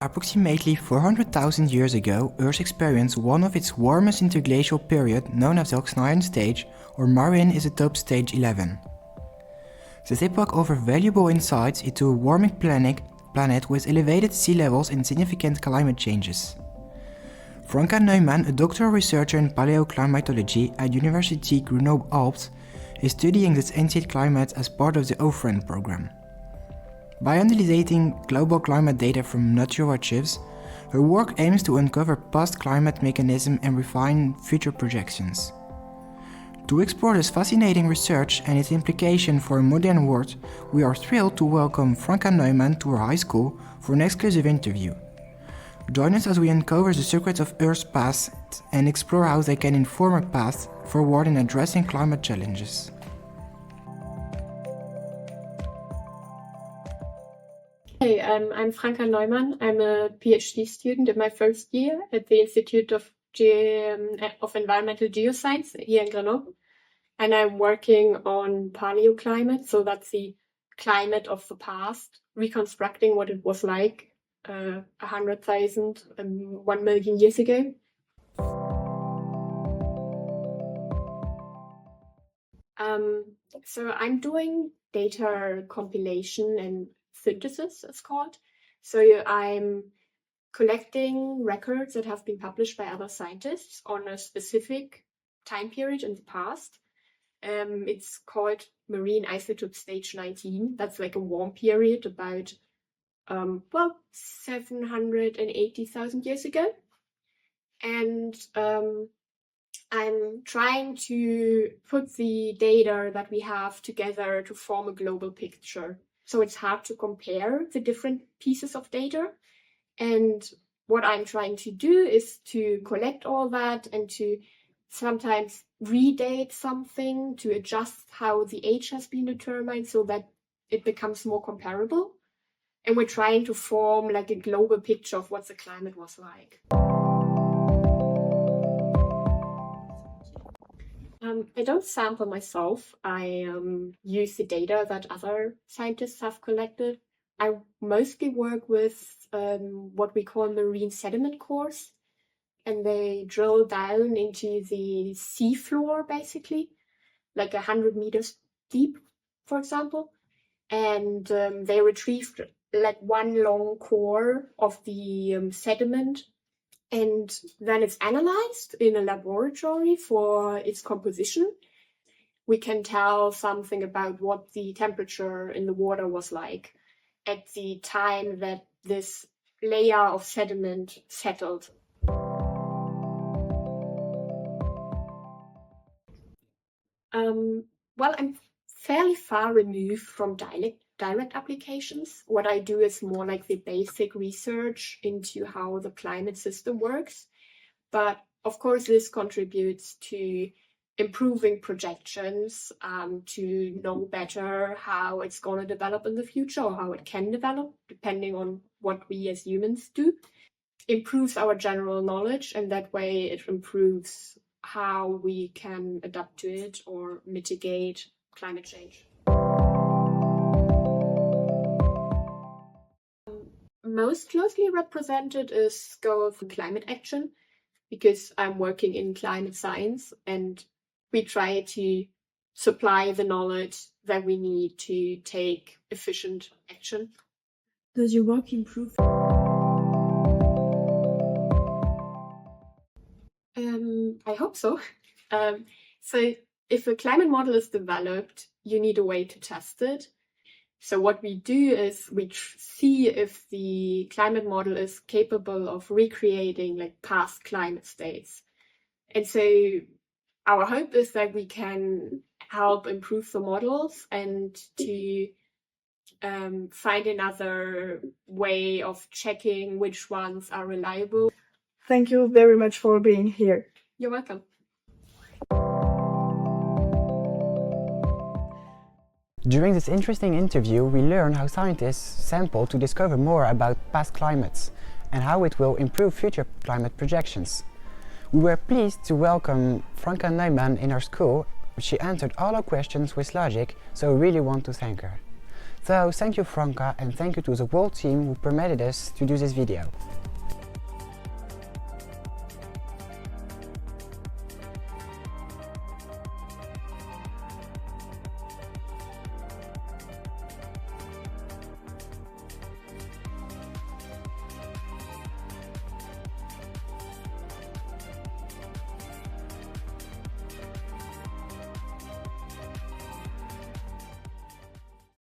Approximately 400,000 years ago, Earth experienced one of its warmest interglacial period known as the Oxonian stage, or Marine isotope stage 11. This epoch offered valuable insights into a warming planet with elevated sea levels and significant climate changes. Franka Neumann, a doctoral researcher in paleoclimatology at University Grenoble Alpes, is studying this ancient climate as part of the OFRIEND program. By analyzing global climate data from natural archives, her work aims to uncover past climate mechanisms and refine future projections. To explore this fascinating research and its implication for a modern world, we are thrilled to welcome Franka Neumann to our high school for an exclusive interview. Join us as we uncover the secrets of Earth's past and explore how they can inform our path forward in addressing climate challenges. Hey, I'm Franka Neumann. I'm a PhD student in my first year at the Institute of Environmental Geoscience here in Grenoble. And I'm working on paleoclimate, so that's the climate of the past, reconstructing what it was like 100,000 and 1 million years ago. So I'm doing data compilation and synthesis, it's called. So I'm collecting records that have been published by other scientists on a specific time period in the past. It's called Marine Isotope Stage 19. That's like a warm period about 780,000 years ago. And I'm trying to put the data that we have together to form a global picture. So it's hard to compare the different pieces of data. And what I'm trying to do is to collect all that and to sometimes redate something to adjust how the age has been determined so that it becomes more comparable. And we're trying to form like a global picture of what the climate was like. I don't sample myself. I use the data that other scientists have collected. I mostly work with what we call marine sediment cores, and they drill down into the seafloor, basically, like 100 meters deep, for example, and they retrieve like one long core of the sediment. And then it's analyzed in a laboratory for its composition. We can tell something about what the temperature in the water was like at the time that this layer of sediment settled. Well, I'm fairly far removed from direct applications. What I do is more like the basic research into how the climate system works. But of course, this contributes to improving projections, to know better how it's going to develop in the future or how it can develop, depending on what we as humans do. Improves our general knowledge, and that way it improves how we can adapt to it or mitigate climate change. Most closely represented is scope of climate action, because I'm working in climate science and we try to supply the knowledge that we need to take efficient action. Does your work improve? I hope so. So if a climate model is developed, you need a way to test it. So what we do is we see if the climate model is capable of recreating like past climate states. And so our hope is that we can help improve the models and to find another way of checking which ones are reliable. Thank you very much for being here. You're welcome. During this interesting interview, we learn how scientists sample to discover more about past climates and how it will improve future climate projections. We were pleased to welcome Franka Neumann in our school. She answered all our questions with logic, so we really want to thank her. So thank you Franka, and thank you to the whole team who permitted us to do this video.